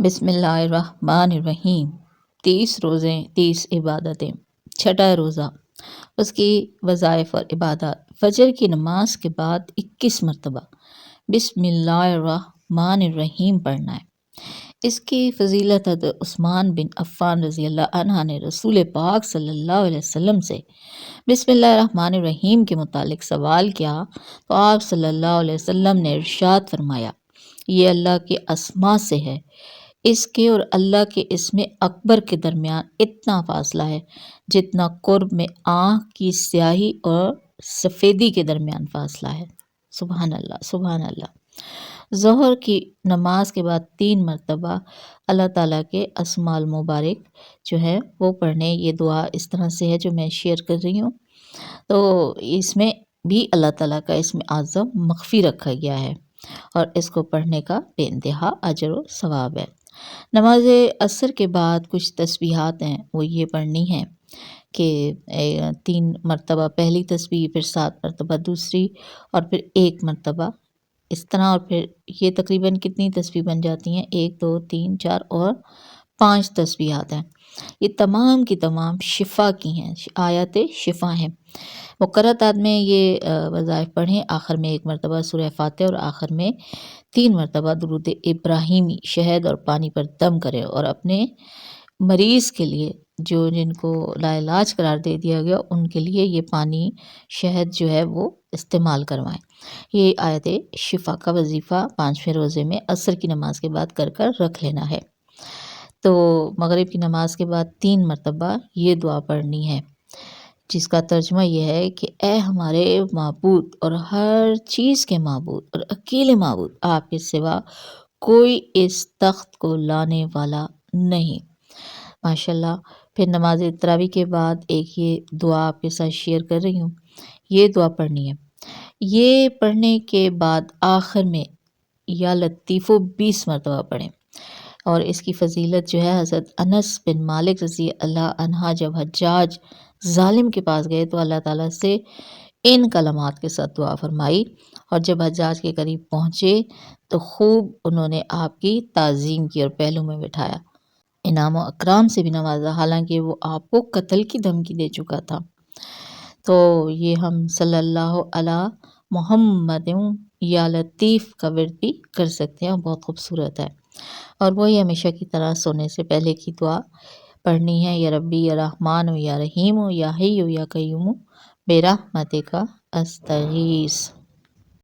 بسم اللہ الرحمن الرحیم۔ 30 روزے 30 عبادتیں۔ چھٹا روزہ، اس کی وظائف اور عبادات۔ فجر کی نماز کے بعد 21 مرتبہ بسم اللہ الرحمن الرحیم پڑھنا ہے۔ اس کی فضیلت حضرت عثمان بن عفان رضی اللہ عنہ نے رسول پاک صلی اللہ علیہ وسلم سے بسم اللہ الرحمن الرحیم کے متعلق سوال کیا تو آپ صلی اللہ علیہ وسلم نے ارشاد فرمایا، یہ اللہ کے اسماء سے ہے، اس کے اور اللہ کے اسم اکبر کے درمیان اتنا فاصلہ ہے جتنا قرب میں آنکھ کی سیاہی اور سفیدی کے درمیان فاصلہ ہے۔ سبحان اللہ، سبحان اللہ۔ ظہر کی نماز کے بعد 3 مرتبہ اللہ تعالیٰ کے اسماء المبارک جو ہے وہ پڑھنے، یہ دعا اس طرح سے ہے جو میں شیئر کر رہی ہوں، تو اس میں بھی اللہ تعالیٰ کا اسم اعظم مخفی رکھا گیا ہے اور اس کو پڑھنے کا بے انتہا اجر و ثواب ہے۔ نماز عصر کے بعد کچھ تسبیحات ہیں، وہ یہ پڑھنی ہے کہ 3 مرتبہ پہلی تسبیح، پھر 7 مرتبہ دوسری، اور پھر 1 مرتبہ اس طرح، اور پھر یہ تقریباً کتنی تسبیح بن جاتی ہیں، 1 2 3 4 اور 5 تسبیحات ہیں۔ یہ تمام کی تمام شفا کی ہیں، آیات شفا ہیں۔ مقررات میں یہ وظائف پڑھیں، آخر میں 1 مرتبہ سورہ فاتحہ اور آخر میں 3 مرتبہ درود ابراہیمی شہد اور پانی پر دم کریں، اور اپنے مریض کے لیے جن کو لا علاج قرار دے دیا گیا ان کے لیے یہ پانی شہد جو ہے وہ استعمال کروائیں۔ یہ آیت شفا کا وظیفہ 5ویں روزے میں عصر کی نماز کے بعد کر رکھ لینا ہے۔ تو مغرب کی نماز کے بعد 3 مرتبہ یہ دعا پڑھنی ہے، جس کا ترجمہ یہ ہے کہ اے ہمارے معبود اور ہر چیز کے معبود اور اکیلے معبود، آپ کے سوا کوئی اس تخت کو لانے والا نہیں۔ ماشاءاللہ۔ پھر نماز تراویح کے بعد ایک یہ دعا آپ کے ساتھ شیئر کر رہی ہوں، یہ دعا پڑھنی ہے۔ یہ پڑھنے کے بعد آخر میں یا لطیفو 20 مرتبہ پڑھیں، اور اس کی فضیلت جو ہے، حضرت انس بن مالک رضی اللہ عنہ جب حجاج ظالم کے پاس گئے تو اللہ تعالیٰ سے ان کلمات کے ساتھ دعا فرمائی، اور جب حجاج کے قریب پہنچے تو خوب انہوں نے آپ کی تعظیم کی اور پہلو میں بٹھایا، انعام و اکرام سے بھی نوازا، حالانکہ وہ آپ کو قتل کی دھمکی دے چکا تھا۔ تو یہ ہم صلی اللہ علی محمد یا لطیف کا ورد بھی کر سکتے ہیں، بہت خوبصورت ہے۔ اور وہی ہمیشہ کی طرح سونے سے پہلے کی دعا پڑھنی ہے، یا ربی یا رحمان یا رحیم یا حی یا قیوم برحمتک استغیث۔